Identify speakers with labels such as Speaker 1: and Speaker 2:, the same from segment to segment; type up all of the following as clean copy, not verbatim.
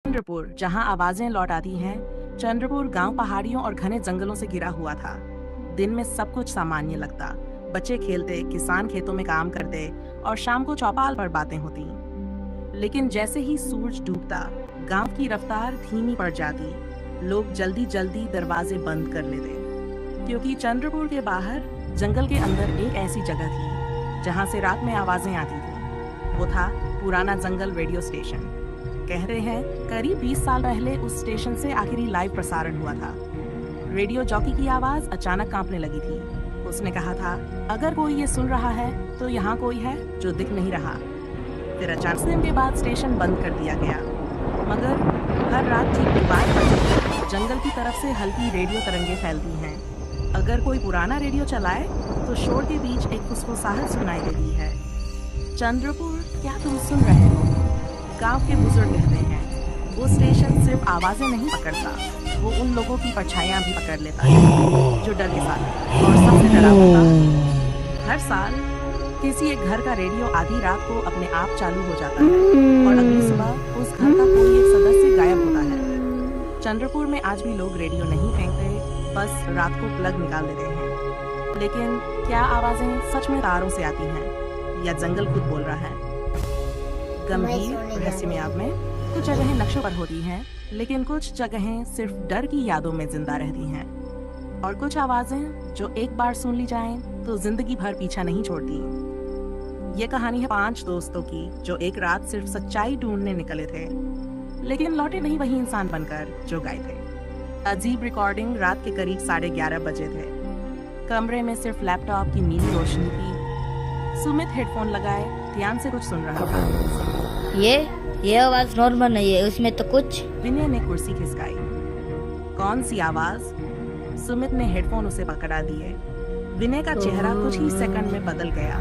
Speaker 1: चंद्रपुर, जहां आवाजें लौट आती हैं। चंद्रपुर गांव पहाड़ियों और घने जंगलों से घिरा हुआ था। दिन में सब कुछ सामान्य लगता। बच्चे खेलते, किसान खेतों में काम करते और शाम को चौपाल पर बातें होती। लेकिन जैसे ही सूरज डूबता, गांव की रफ्तार धीमी पड़ जाती। लोग जल्दी जल्दी दरवाजे बंद कर लेते, क्योंकि चंद्रपुर के बाहर जंगल के अंदर एक ऐसी जगह थी जहां से रात में आवाजें आती थी। वो था पुराना जंगल रेडियो स्टेशन। कहते हैं करीब 20 साल पहले उस स्टेशन से आखिरी लाइव प्रसारण हुआ था। रेडियो जॉकी की आवाज अचानक कांपने लगी थी। उसने कहा था, अगर कोई ये सुन रहा है तो यहाँ कोई है जो दिख नहीं रहा। फिर अचानक से के बाद स्टेशन बंद कर दिया गया। मगर हर रात ठीक 12 बजे जंगल की तरफ से हल्की रेडियो तरंगे फैलती हैं। अगर कोई पुराना रेडियो चलाए तो शोर के बीच एक फुसफुसाहट सुनाई देती है। चंद्रपुर, क्या तुम सुन रहे हो? गांव के बुजुर्ग कहते हैं वो स्टेशन सिर्फ आवाजें नहीं पकड़ता, वो उन लोगों की परछाइयां भी पकड़ लेता है जो डर के साथ और सबसे डरा होता। हर साल किसी एक घर का रेडियो आधी रात को अपने आप चालू हो जाता है और अगली सुबह उस घर का कोई एक सदस्य गायब होता है। चंद्रपुर में आज भी लोग रेडियो नहीं फेंकते, बस रात को प्लग निकाल देते हैं। लेकिन क्या आवाजें सच में तारों से आती हैं या जंगल खुद बोल रहा है? गंभीर रहस्यमय में कुछ जगहें नक्शों पर होती हैं, लेकिन कुछ जगहें सिर्फ डर की यादों में जिंदा रहती हैं। और कुछ आवाजें जो एक बार सुन ली जाएं तो जिंदगी भर पीछा नहीं छोड़ती। ये कहानी है 5 दोस्तों की जो एक रात सिर्फ सच्चाई ढूंढने निकले थे, लेकिन लौटे नहीं वही इंसान बनकर जो गए थे। अजीब रिकॉर्डिंग रात के करीब 11:30 बजे थे। कमरे में सिर्फ लैपटॉप की नीली रोशनी थी। सुमित हेडफोन लगाए ध्यान से कुछ सुन रहा था।
Speaker 2: ये आवाज नॉर्मल नहीं है, उसमें तो कुछ।
Speaker 1: विनय ने कुर्सी खिसकाई। कौन सी आवाज? सुमित ने हेडफोन उसे पकड़ा दिए। विनय का चेहरा कुछ ही सेकंड में बदल गया।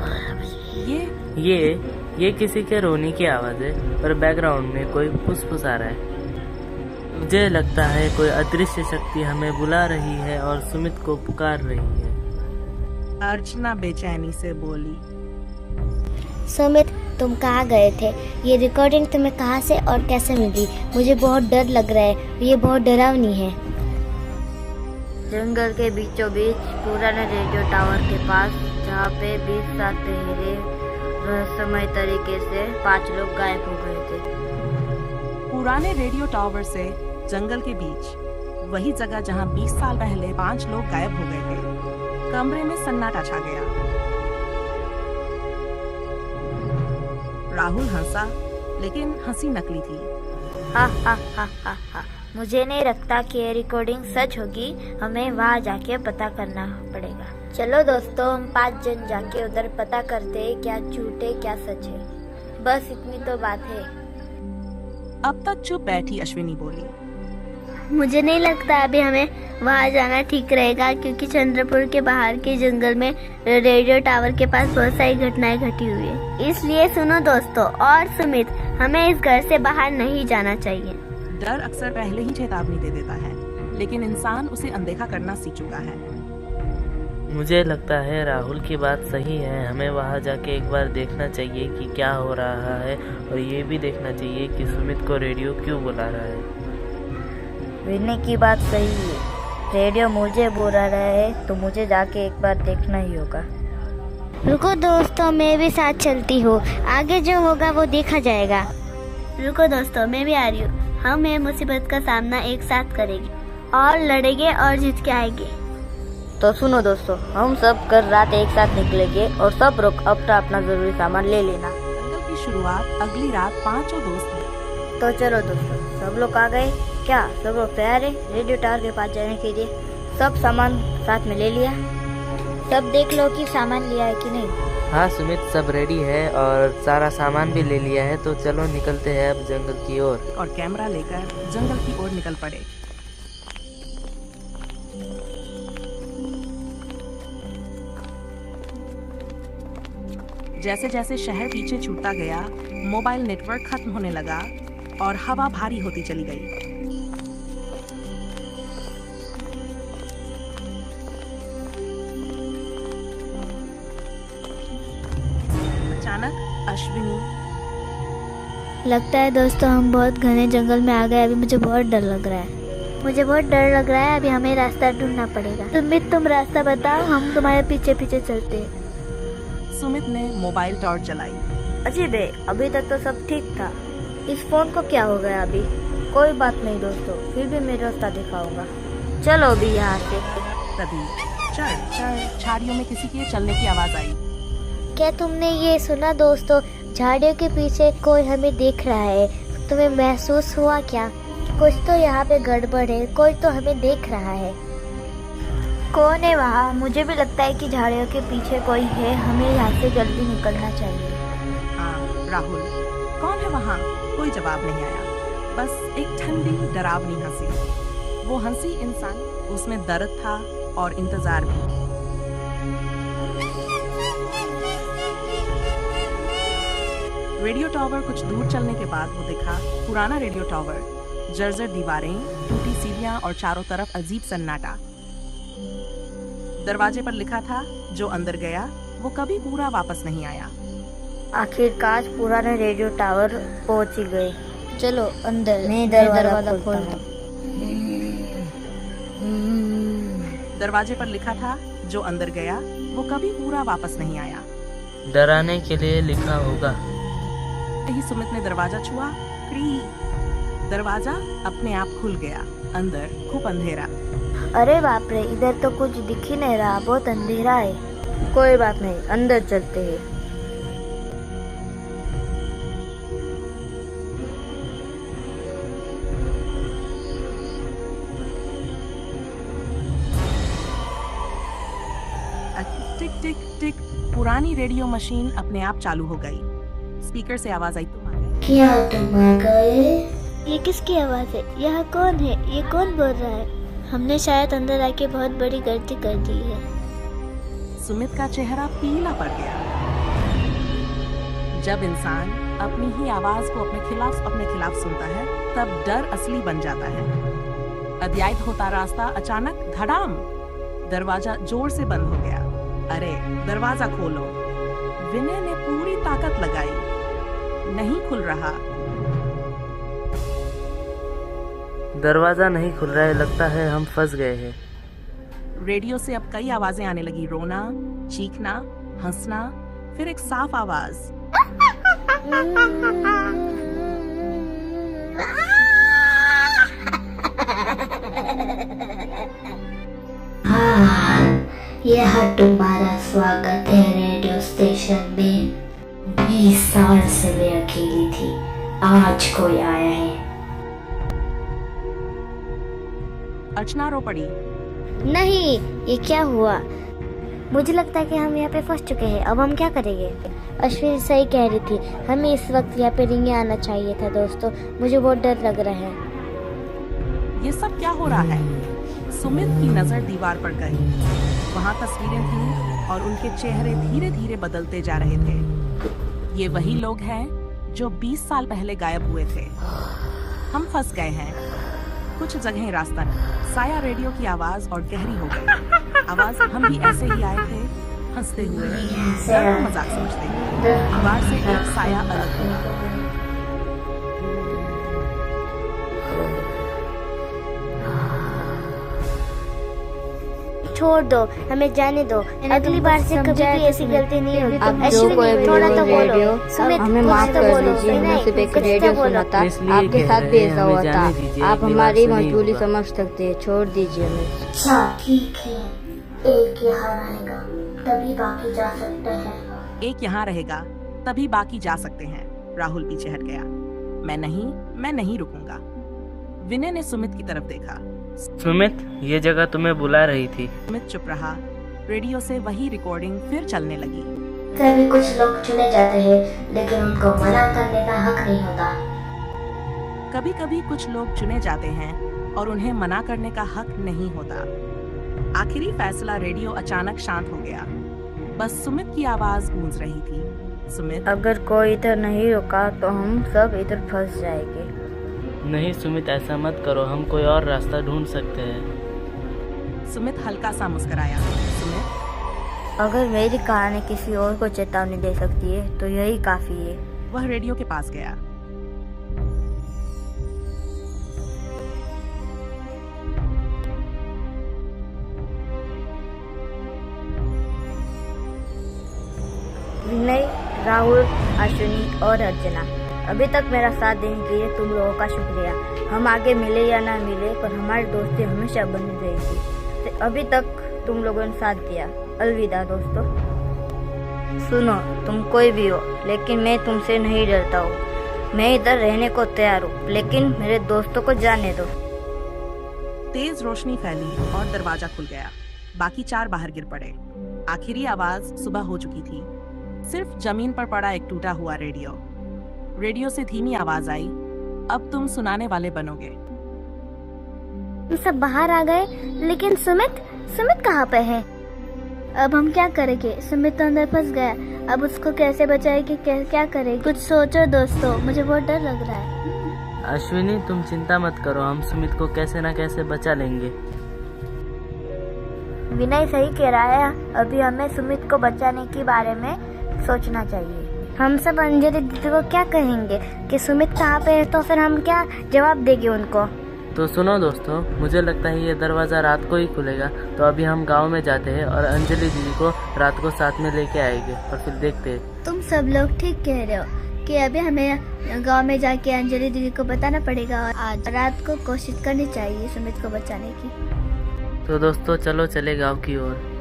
Speaker 3: ये किसी के रोने की आवाज है, पर बैकग्राउंड में कोई फुसफुसा रहा है। मुझे लगता है कोई अदृश्य शक्ति हमें बुला रही है और सुमित को पुकार रही है।
Speaker 1: अर्चना बेचैनी से बोली।
Speaker 4: सुमित, तुम कहाँ गए थे? ये रिकॉर्डिंग तुम्हें कहाँ से और कैसे मिली? मुझे बहुत डर लग रहा है, ये बहुत डरावनी है।
Speaker 2: जंगल के बीचों बीच पुराने रेडियो टावर के पास, जहाँ पे 20 साल पहले रहस्यमय तरीके से 5 लोग गायब हो गए थे।
Speaker 1: पुराने रेडियो टावर से जंगल के बीच, वही जगह जहां 20 साल पहले 5 लोग गायब हो गए थे। कमरे में सन्नाटा छा गया। राहुल हंसा, लेकिन हंसी नकली थी।
Speaker 2: हा हा हा हा हा। मुझे नहीं लगता कि ये रिकॉर्डिंग सच होगी। हमें वहाँ जाके पता करना पड़ेगा। चलो दोस्तों, हम 5 जन जाके उधर पता करते हैं क्या झूठ है क्या सच है। बस इतनी तो बात है।
Speaker 1: अब तक चुप बैठी अश्विनी बोली।
Speaker 4: मुझे नहीं लगता अभी हमें वहाँ जाना ठीक रहेगा, क्योंकि चंद्रपुर के बाहर के जंगल में रेडियो टावर के पास बहुत सारी घटनाएं घटी हुई है। इसलिए सुनो दोस्तों और सुमित, हमें इस घर से बाहर नहीं जाना चाहिए।
Speaker 1: डर अक्सर पहले ही चेतावनी दे देता है, लेकिन इंसान उसे अनदेखा करना सीख चुका है।
Speaker 3: मुझे लगता है राहुल की बात सही है। हमें वहाँ जाके एक बार देखना चाहिए कि क्या हो रहा है, और ये भी देखना चाहिए कि सुमित को रेडियो क्यों बुला रहा है।
Speaker 2: विनय की बात सही है। रेडियो मुझे बुला रहा है तो मुझे जाके एक बार देखना ही होगा।
Speaker 4: रुको दोस्तों, मैं भी साथ चलती हूँ। आगे जो होगा वो देखा जाएगा। रुको दोस्तों, मैं भी आ रही हूँ। हम ये मुसीबत का सामना एक साथ करेंगे और लड़ेंगे और जीत के आएंगे।
Speaker 2: तो सुनो दोस्तों, हम सब कल रात एक साथ निकलेंगे और सब लोग अपना अपना जरूरी सामान ले लेना।
Speaker 1: जंगल की शुरुआत अगली रात 5 दोस्त थे।
Speaker 2: तो चलो दोस्तों, सब लोग आ गए क्या? सब लोग तैयार है रेडियो टावर के पास जाने के लिए? सब सामान साथ में ले लिया? सब देख लो कि सामान लिया है कि नहीं।
Speaker 3: हाँ सुमित, सब रेडी है और सारा सामान भी ले लिया है। तो चलो निकलते हैं अब जंगल की ओर।
Speaker 1: और कैमरा लेकर जंगल की ओर निकल पड़े। जैसे जैसे शहर पीछे छूटता गया, मोबाइल नेटवर्क खत्म होने लगा और हवा भारी होती चली गई। अचानक अश्विनी,
Speaker 4: लगता है दोस्तों हम बहुत घने जंगल में आ गए। अभी मुझे बहुत डर लग रहा है। मुझे बहुत डर लग रहा है। अभी हमें रास्ता ढूंढना पड़ेगा। तुम रास्ता बताओ, हम तुम्हारे पीछे पीछे चलते हैं।
Speaker 1: सुमित ने मोबाइल टॉर्च जलाई।
Speaker 2: अजीब है, अभी तक तो सब ठीक था। इस फोन को क्या हो गया अभी? कोई बात नहीं दोस्तों, फिर भी मैं रास्ता दिखाऊंगा। चलो अभी यहाँ से।
Speaker 1: तभी चढ़ झाड़ियों में किसी के चलने की आवाज आई।
Speaker 4: क्या तुमने ये सुना दोस्तों? झाड़ियों के पीछे कोई हमें देख रहा है। तुम्हें महसूस हुआ क्या? कुछ तो यहाँ पे गड़बड़ है। कोई तो हमें देख रहा है।
Speaker 2: कौन है वहाँ? मुझे भी लगता है कि झाड़ियों के पीछे कोई है। हमें यहाँ से जल्दी निकलना चाहिए।
Speaker 1: हाँ राहुल, कौन है वहाँ? कोई जवाब नहीं आया। बस एक ठंडी डरावनी हंसी। वो हंसी इंसान, उसमें दर्द था और इंतजार भी। रेडियो टावर कुछ दूर चलने के बाद वो दिखा। पुराना रेडियो टावर, जर्जर दीवारें, टूटी सीढ़ियां और चारों तरफ अजीब सन्नाटा। दरवाजे पर लिखा था, जो अंदर गया वो कभी पूरा वापस नहीं आया।
Speaker 2: आखिरकार पुराने रेडियो टावर पहुंच ही गए।
Speaker 4: चलो अंदर।
Speaker 2: मैं दरवाजा खोलता हूँ।
Speaker 1: दरवाजे पर लिखा था, जो अंदर गया वो कभी पूरा वापस नहीं आया।
Speaker 3: डराने के लिए लिखा होगा।
Speaker 1: ही सुमित ने दरवाजा छुआ। दरवाजा अपने आप खुल गया। अंदर खूब अंधेरा।
Speaker 2: अरे बाप रे, इधर तो कुछ दिख ही नहीं रहा, बहुत अंधेरा है। कोई बात नहीं, अंदर चलते हैं।
Speaker 1: टिक टिक टिक। पुरानी रेडियो मशीन अपने आप चालू हो गई। स्पीकर से आवाज आई, तुम आ गए।
Speaker 4: क्या तुम आ गए? ये किसकी आवाज है? यह कौन है? ये कौन बोल रहा है? हमने शायद अंदर आके बहुत बड़ी गलती कर दी है।
Speaker 1: सुमित का चेहरा पीला पड़ गया। जब इंसान अपनी ही आवाज को अपने खिलाफ सुनता है, तब डर असली बन जाता है। अध्याय होता रास्ता अचानक धड़ाम, दरवाजा जोर से बंद हो गया। अरे दरवाजा खोलो। विनय ने पूरी ताकत लगाई, नहीं खुल रहा।
Speaker 3: दरवाजा नहीं खुल रहा है, लगता है हम फंस गए हैं।
Speaker 1: रेडियो से अब कई आवाजें आने लगी। रोना, चीखना, हंसना, फिर एक साफ आवाज।
Speaker 4: यह तुम्हारा स्वागत है रेडियो स्टेशन में। 20 साल से मैं अकेली थी, आज कोई आया है।
Speaker 1: अर्चना रो पड़ी।
Speaker 4: नहीं, ये क्या हुआ? मुझे लगता है कि हम यहाँ पे फंस चुके हैं। अब हम क्या करेंगे? अश्विनी सही कह रही थी, हमें इस वक्त यहाँ पे रिंगे आना चाहिए था। दोस्तों मुझे बहुत डर लग रहा है।
Speaker 1: ये सब क्या हो रहा है? सुमित की नजर दीवार पर गई। वहाँ तस्वीरें थीं और उनके चेहरे धीरे धीरे बदलते जा रहे थे। ये वही लोग हैं जो 20 साल पहले गायब हुए थे। हम फंस गए हैं। कुछ जगह रास्ता नहीं। साया रेडियो की आवाज और गहरी हो गई। आवाज हम भी ऐसे ही आए थे, हंसते हुए, डर को मजाक समझते हुए। दीवार से एक साया अलग हुआ।
Speaker 4: छोड़ दो, हमें जाने दो। अगली बार से कभी भी ऐसी गलती नहीं होगी।
Speaker 5: अश्विनी
Speaker 4: थोड़ा तो बोलो।
Speaker 5: सुमित, हमें माफ कर दीजिए। मैं सिर्फ एक रेडियो सुना था, आपके साथ भी ऐसा हुआ था। आप हमारी मजबूरी समझ सकते हैं, छोड़ दीजिए हमें।
Speaker 4: अच्छा ठीक है, एक यहाँ रहेगा तभी बाकी जा सकते हैं।
Speaker 1: एक यहाँ रहेगा तभी बाकी जा सकते हैं। राहुल पीछे हट गया। मैं नहीं रुकूंगा। विनय ने सुमित की तरफ देखा।
Speaker 3: सुमित, ये जगह तुम्हें बुला रही थी।
Speaker 1: सुमित चुप रहा। रेडियो से वही रिकॉर्डिंग फिर चलने लगी।
Speaker 4: कभी कुछ लोग चुने जाते हैं, लेकिन उनको मना करने का हक नहीं होता।
Speaker 1: कभी कभी कुछ लोग चुने जाते हैं और उन्हें मना करने का हक नहीं होता। आखिरी फैसला रेडियो अचानक शांत हो गया। बस सुमित की आवाज गूंज रही थी। सुमित,
Speaker 2: अगर कोई इधर नहीं रुका तो हम सब इधर फंस जाएंगे।
Speaker 3: नहीं सुमित, ऐसा मत करो, हम कोई और रास्ता ढूंढ सकते हैं।
Speaker 1: सुमित हल्का सा मुस्कुराया। सुमित,
Speaker 2: अगर मेरी कहानी किसी और को चेतावनी दे सकती है तो यही काफी है।
Speaker 1: वह रेडियो के पास गया।
Speaker 2: राहुल, अश्विनी और अर्चना। अभी तक मेरा साथ देने के लिए तुम लोगों का शुक्रिया। हम आगे मिले या ना मिले, पर हमारी दोस्ती हमेशा बनी रहेगी। तो अभी तक तुम लोगों ने साथ दिया। अलविदा दोस्तों। सुनो, तुम कोई भी हो, लेकिन मैं तुमसे नहीं डरता हूँ। मैं इधर रहने को तैयार हूँ, लेकिन मेरे दोस्तों को जाने दो।
Speaker 1: तेज रोशनी फैली और दरवाजा खुल गया। बाकी 4 बाहर गिर पड़े। आखिरी आवाज सुबह हो चुकी थी। सिर्फ जमीन पर पड़ा एक टूटा हुआ रेडियो से धीमी आवाज आई, अब तुम सुनाने वाले बनोगे।
Speaker 4: हम सब बाहर आ गए, लेकिन सुमित कहाँ पे है? अब हम क्या करेंगे? सुमित तो अंदर फंस गया। अब उसको कैसे बचाएंगे? क्या करेंगे? कुछ सोचो दोस्तों, मुझे बहुत डर लग रहा है।
Speaker 3: अश्विनी, तुम चिंता मत करो, हम सुमित को कैसे न कैसे बचा लेंगे।
Speaker 2: विनय सही कह रहा है। अभी हमें सुमित को बचाने के बारे में सोचना चाहिए।
Speaker 4: हम सब अंजलि दीदी को क्या कहेंगे कि सुमित कहाँ पे है? तो फिर हम क्या जवाब देंगे उनको?
Speaker 3: तो सुनो दोस्तों, मुझे लगता है ये दरवाज़ा रात को ही खुलेगा। तो अभी हम गांव में जाते हैं और अंजलि दीदी को रात को साथ में लेके आएंगे और फिर देखते हैं।
Speaker 4: तुम सब लोग ठीक कह रहे हो कि अभी हमें गांव में जाके अंजलि दीदी को बताना पड़ेगा और आज रात को कोशिश करनी चाहिए सुमित को बचाने की।
Speaker 3: तो दोस्तों चलो चले गाँव की ओर।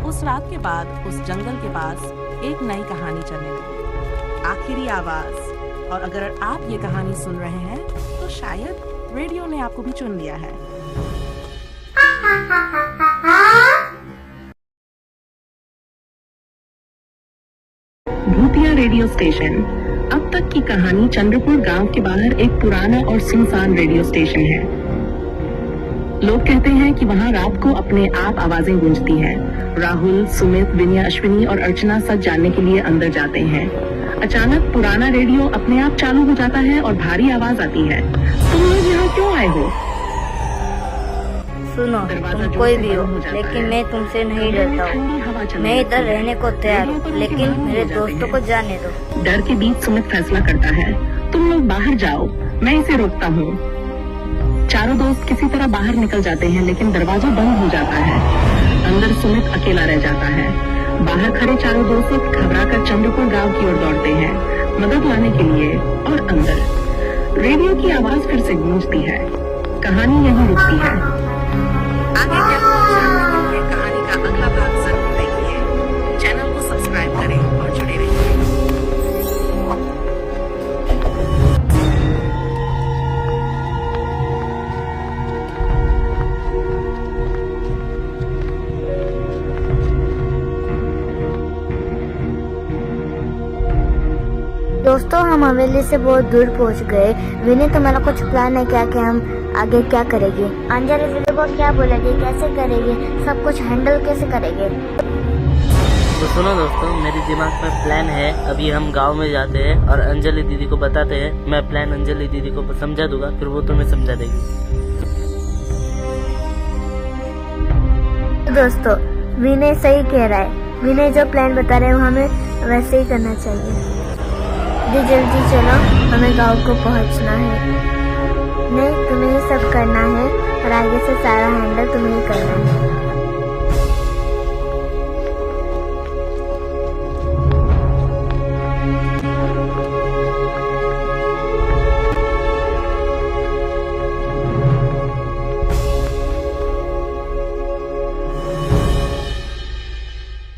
Speaker 1: उस रात के बाद उस जंगल के पास एक नई कहानी चलने लगी। आखिरी आवाज। और अगर आप ये कहानी सुन रहे हैं तो शायद रेडियो ने आपको भी चुन लिया है। भूतिया रेडियो स्टेशन। अब तक की कहानी चंद्रपुर गांव के बाहर एक पुराना और सुनसान रेडियो स्टेशन है। लोग कहते हैं कि वहां रात को अपने आप आवाजें गूंजती हैं। राहुल, सुमित, विनय, अश्विनी और अर्चना सच जानने के लिए अंदर जाते हैं। अचानक पुराना रेडियो अपने आप चालू हो जाता है और भारी आवाज आती है, तुम लोग यहाँ क्यों आए हो?
Speaker 2: सुनो, तुम कोई भी हो, लेकिन मैं तुमसे नहीं डरता हूँ। मैं इधर रहने को तैयार हूँ, लेकिन मेरे दोस्तों को जाने दो।
Speaker 1: डर के बीच सुमित फैसला करता है, तुम लोग बाहर जाओ, मैं इसे रोकता हूँ। चारों दोस्त किसी तरह बाहर निकल जाते हैं, लेकिन दरवाजा बंद हो जाता है। अंदर सुमित अकेला रह जाता है। बाहर खड़े चारों दोस्त घबराकर चंद्रपुर गांव की ओर दौड़ते हैं, मदद लाने के लिए। और अंदर रेडियो की आवाज फिर से गूंजती है। कहानी यहीं रुकती है। आगे क्या जानने के लिए कहानी का अगला भाग जरूर देखिए। चैनल को सब्सक्राइब करें और जुड़े रहिए।
Speaker 4: दोस्तों, हम हवेली से बहुत दूर पहुंच गए। विनय, तुम्हारा कुछ प्लान है क्या कि हम आगे क्या करेंगे? अंजलि दीदी को क्या बोलेंगे? कैसे करेंगे? सब कुछ हैंडल कैसे करेंगे?
Speaker 3: तो सुनो दोस्तों, मेरे दिमाग में प्लान है। अभी हम गांव में जाते हैं और अंजलि दीदी को बताते हैं। मैं प्लान अंजलि दीदी को समझा दूंगा, फिर वो तुम्हें समझा देगी।
Speaker 4: दोस्तों, विनय सही कह रहा है। विनय जो प्लान बता रहे हैं वो हमें वैसे ही करना चाहिए। जल्दी चलो, हमें गांव को पहुंचना है। नहीं, तुम्हें ये सब करना है और आगे से सारा हैंडल तुम्हें ही करना है।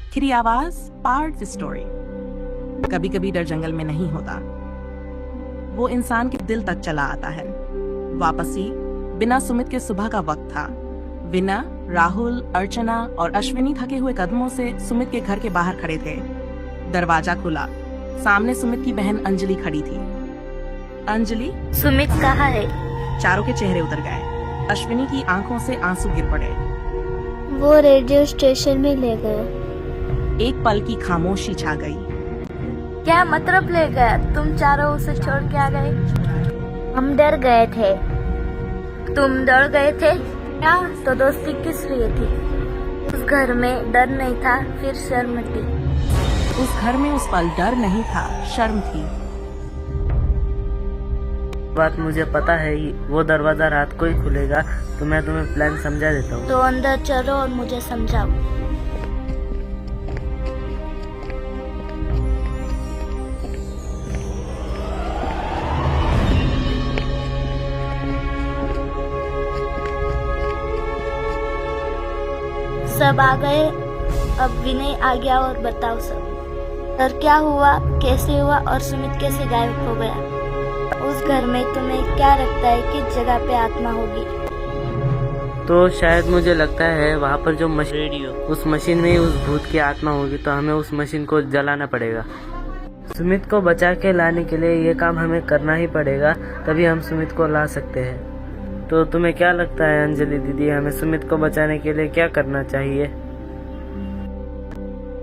Speaker 1: आखिरी आवाज पार्ट स्टोरी। कभी कभी डर जंगल में नहीं होता, वो इंसान के दिल तक चला आता है। वापसी बिना सुमित के सुबह का वक्त था। विनय, राहुल, अर्चना और अश्विनी थके हुए कदमों से सुमित के घर के बाहर खड़े थे। दरवाजा खुला। सामने सुमित की बहन अंजलि खड़ी थी। अंजलि,
Speaker 2: सुमित कहाँ है?
Speaker 1: चारों के चेहरे उतर गए। अश्विनी की आंखों से आंसू गिर पड़े।
Speaker 4: वो रेडियो स्टेशन में ले गए।
Speaker 1: एक पल की खामोशी छा गई।
Speaker 2: क्या मतलब ले गया? तुम चारों उसे छोड़ के आ गए?
Speaker 4: हम डर गए थे।
Speaker 2: तुम डर गए थे क्या? तो दोस्ती किस लिए थी? उस घर में डर नहीं था, फिर शर्म थी।
Speaker 1: उस घर में उस पल डर नहीं था, शर्म थी।
Speaker 3: बात मुझे पता है, वो दरवाजा रात को ही खुलेगा, तो मैं तुम्हें प्लान समझा देता हूँ।
Speaker 2: तो अंदर चलो और मुझे समझाओ। सब आ गए, अब विनय आ गया और बताओ सब। और क्या हुआ, कैसे हुआ और सुमित कैसे गायब हो गया? उस घर में तुम्हें क्या लगता है किस जगह पे आत्मा होगी?
Speaker 3: तो शायद मुझे लगता है वहाँ पर जो रेडियो, उस मशीन में ही उस भूत की आत्मा होगी, तो हमें उस मशीन को जलाना पड़ेगा। सुमित को बचा के लाने के लिए ये काम हमें करना ही पड़ेगा, तभी हम सुमित को ला सकते हैं। तो तुम्हें क्या लगता है अंजलि दीदी, हमें सुमित को बचाने के लिए क्या करना चाहिए?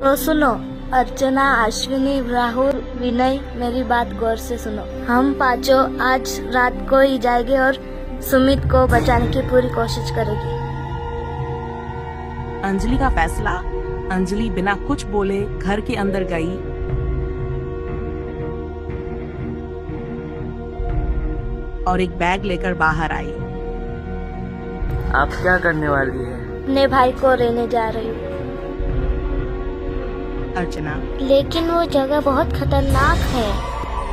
Speaker 2: तो सुनो अर्चना, अश्विनी, राहुल, विनय, मेरी बात गौर से सुनो। हम पांचों आज रात को ही जाएंगे और सुमित को बचाने की पूरी कोशिश करेंगे।
Speaker 1: अंजलि का फैसला। अंजलि बिना कुछ बोले घर के अंदर गई और एक बैग लेकर बाहर आई।
Speaker 3: आप क्या करने वाली है?
Speaker 2: अपने भाई को रहने जा रही हूँ।
Speaker 1: अर्चना,
Speaker 2: लेकिन वो जगह बहुत खतरनाक है।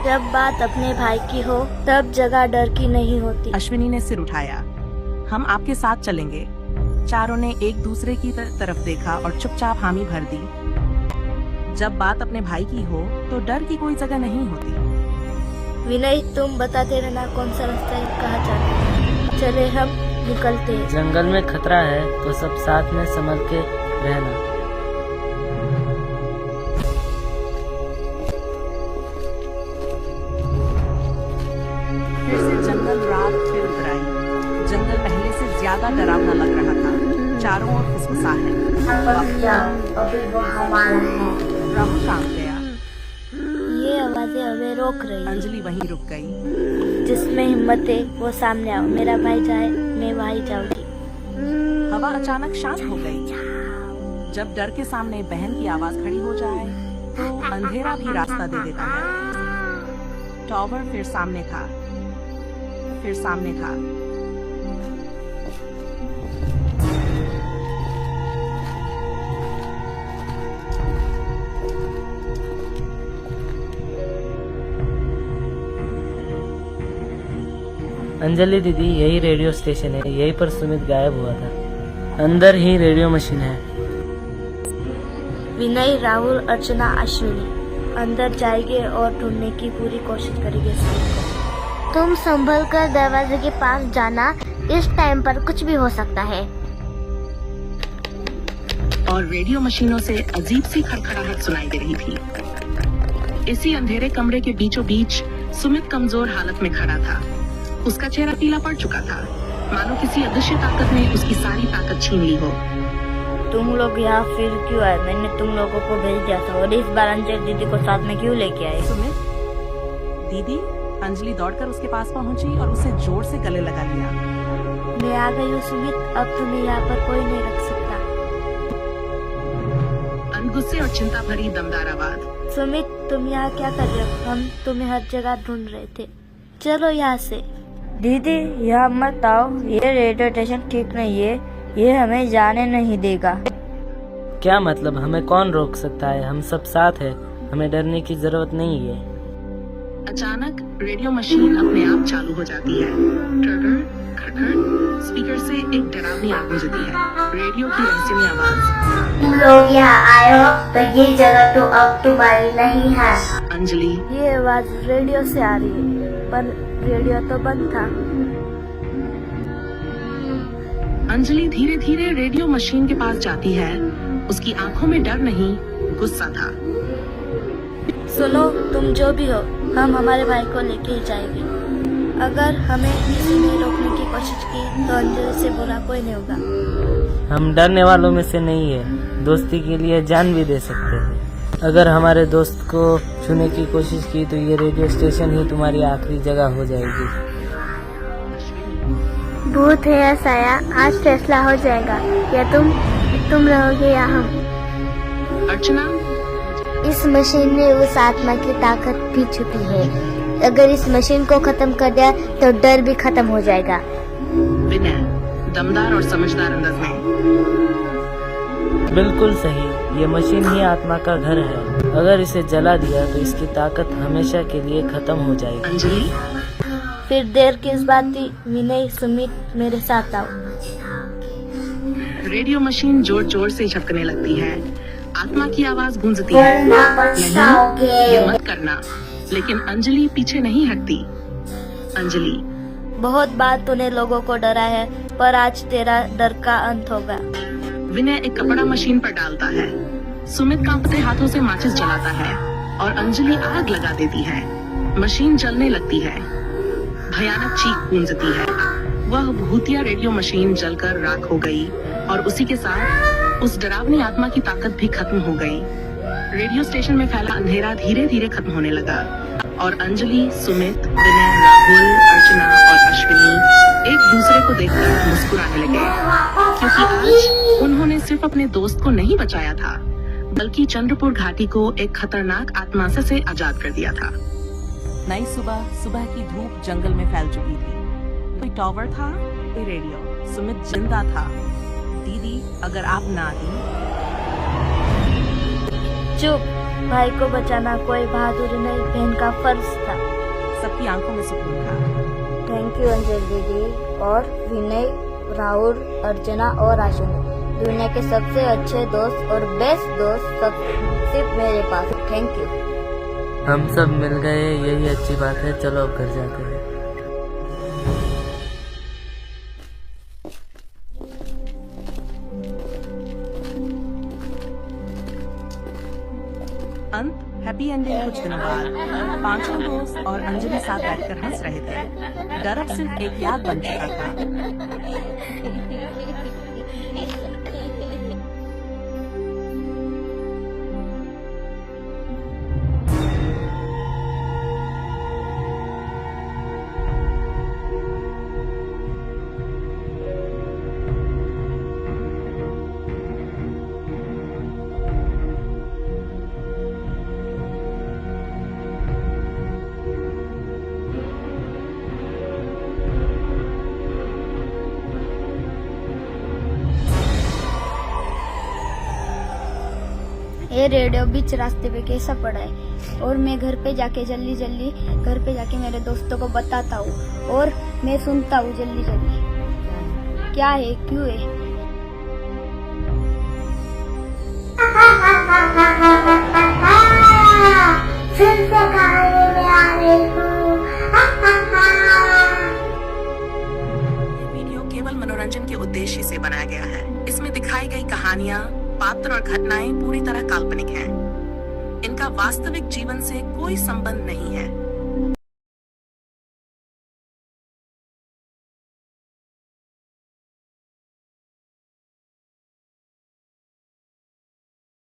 Speaker 2: जब बात अपने भाई की हो तब जगह डर की नहीं होती।
Speaker 1: अश्विनी ने सिर उठाया। हम आपके साथ चलेंगे। चारों ने एक दूसरे की तरफ देखा और चुपचाप हामी भर दी। जब बात अपने भाई की हो तो डर की कोई जगह नहीं होती।
Speaker 2: विनय, तुम बताते रहना कौन सा रास्ता कहाँ जाना है। चले हम निकलते हैं।
Speaker 3: जंगल में खतरा है तो सब साथ में संभल के रहना।
Speaker 1: फिर से जंगल रात फिर उतर आई। जंगल पहले से ज्यादा डरावना लग रहा था। चारों ओर फुसफुसाहट। राहुल काम गया।
Speaker 2: ये आवाजें हमें रोक रही।
Speaker 1: अंजलि वहीं रुक गई।
Speaker 2: जिसमें हिम्मत है वो सामने आओ। मेरा भाई जाए, मैं वहीं जाऊंगी।
Speaker 1: हवा अचानक शांत हो गई। जब डर के सामने बहन की आवाज खड़ी हो जाए तो अंधेरा भी रास्ता दे देता है। टॉवर फिर सामने था।
Speaker 3: अंजलि दीदी, यही रेडियो स्टेशन है, यहीं पर सुमित गायब हुआ था। अंदर ही रेडियो मशीन है।
Speaker 2: विनय, राहुल, अर्चना, अश्विनी अंदर जाएंगे और ढूंढने की पूरी कोशिश करेंगे सुमित को।
Speaker 4: तुम संभल कर दरवाजे के पास जाना, इस टाइम पर कुछ भी हो सकता है।
Speaker 1: और रेडियो मशीनों से अजीब सी खड़खड़ाहट सुनाई दे रही थी। इसी अंधेरे कमरे के बीचों बीच सुमित कमजोर हालत में खड़ा था। उसका चेहरा पीला पड़ चुका था, मानो किसी अदृश्य ताकत ने उसकी सारी ताकत छीन ली हो।
Speaker 2: तुम लोग यहाँ फिर क्यों आए? मैंने तुम लोगों को भेज दिया था और इस बार अंजलि दीदी को साथ में क्यों लेके आए?
Speaker 1: सुमित, दीदी। अंजलि दौड़कर उसके पास पहुंची और उसे जोर से गले लगा लिया।
Speaker 2: मैं आ गई हूँ सुमित, अब तुम्हें यहाँ पर कोई नहीं रख सकता।
Speaker 1: गुस्से और चिंता भरी दमदार आवाज।
Speaker 2: सुमित, तुम यहाँ क्या कर रहे हो? हम तुम्हें हर जगह ढूंढ रहे थे। चलो यहाँ से। दीदी, यहाँ मत आओ, ये रेडियो स्टेशन ठीक नहीं है, ये हमें जाने नहीं देगा।
Speaker 3: क्या मतलब? हमें कौन रोक सकता है? हम सब साथ हैं, हमें डरने की जरूरत नहीं है।
Speaker 1: अचानक रेडियो मशीन अपने आप चालू हो जाती है। ट्रिगर, खटखट, स्पीकर से एक डरावनी आवाज गूंजती है। रेडियो की रहस्यमय आवाज।
Speaker 4: तुम लोग यहाँ आए हो तो ये जगह तो अब तुम्हारी नहीं है।
Speaker 1: अंजलि,
Speaker 2: ये आवाज रेडियो से आ रही है, पर रेडियो तो बंद था।
Speaker 1: अंजलि धीरे धीरे रेडियो मशीन के पास जाती है। उसकी आंखों में डर नहीं, गुस्सा था।
Speaker 2: सुनो, तुम जो भी हो, हम हमारे भाई को लेके ही जाएंगे। अगर हमें किसी ने रोकने की कोशिश की तो अंजलि से बुरा कोई नहीं होगा।
Speaker 3: हम डरने वालों में से नहीं है, दोस्ती के लिए जान भी दे सकते हैं। अगर हमारे दोस्त को छूने की कोशिश की तो ये रेडियो स्टेशन ही तुम्हारी आखिरी जगह हो जाएगी।
Speaker 4: भूत है या साया, आज फैसला हो जाएगा, या तुम रहोगे या हम।
Speaker 1: अर्चना,
Speaker 4: इस मशीन में उस आत्मा की ताकत भी छुपी है। अगर इस मशीन को खत्म कर दिया तो डर भी खत्म हो जाएगा।
Speaker 1: विनय दमदार और समझदार अंदाज में।
Speaker 3: बिल्कुल सही, ये मशीन ही आत्मा का घर है। अगर इसे जला दिया तो इसकी ताकत हमेशा के लिए खत्म हो जाएगी।
Speaker 1: अंजलि
Speaker 2: फिर देर किस बात थी? विनय, सुमित, मेरे साथ आओ।
Speaker 1: रेडियो मशीन जोर जोर से झपकने लगती है। आत्मा की आवाज गूंजती है, नहीं ये मत करना। लेकिन अंजलि पीछे नहीं हटती। अंजलि
Speaker 2: बहुत बार तूने लोगों को डरा है, पर आज तेरा डर का अंत होगा।
Speaker 1: विनय एक कपड़ा मशीन पर डालता है। सुमित कांपते हाथों से माचिस जलाता है और अंजलि आग लगा देती है। मशीन जलने लगती है। भयानक चीख गूंजती है। वह भूतिया रेडियो मशीन जलकर राख हो गई और उसी के साथ उस डरावनी आत्मा की ताकत भी खत्म हो गई। रेडियो स्टेशन में फैला अंधेरा धीरे धीरे खत्म होने लगा और अंजलि, सुमित, विनय, राहुल, अर्चना और अश्विनी एक दूसरे को देखकर मुस्कुराने लगे, क्योंकि आज उन्होंने सिर्फ अपने दोस्त को नहीं बचाया था, बल्कि चंद्रपुर घाटी को एक खतरनाक आत्मा से आजाद कर दिया था। नई सुबह की धूप जंगल में फैल चुकी थी। कोई टावर था, कोई रेडियो। सुमित जिंदा था। दीदी, अगर आप ना आती।
Speaker 2: चुप, भाई को बचाना कोई बहादुरी नहीं, बहन का फर्ज था।
Speaker 1: सबकी आंखों में सुकून था।
Speaker 5: थैंक यू अंजलि दीदी और विनय, राहुल, अर्चना और आशुनी, दुनिया के सबसे अच्छे दोस्त और बेस्ट दोस्त सब सिर्फ मेरे पास। Thank you.
Speaker 3: हम सब मिल गए, यही अच्छी बात है। चलो अब घर जाते हैं।
Speaker 1: अंत हैप्पी एंडिंग। कुछ दिनों बाद पांचों दोस्त और अंजलि साथ बैठकर हंस रहे थे। डर अब सिर्फ एक याद बन चुका था।
Speaker 4: ये रेडियो बीच रास्ते पे कैसा पड़ा है, और मैं घर पे जाके जल्दी घर पे जाके मेरे दोस्तों को बताता हूँ और मैं सुनता हूँ जल्दी क्या है, क्यों है। फिर से कहानी में आ रही हूँ।
Speaker 1: ये वीडियो केवल मनोरंजन के उद्देश्य से बनाया गया है। इसमें दिखाई गई कहानियाँ, पात्र और घटनाएं पूरी तरह काल्पनिक हैं। इनका वास्तविक जीवन से कोई संबंध नहीं है।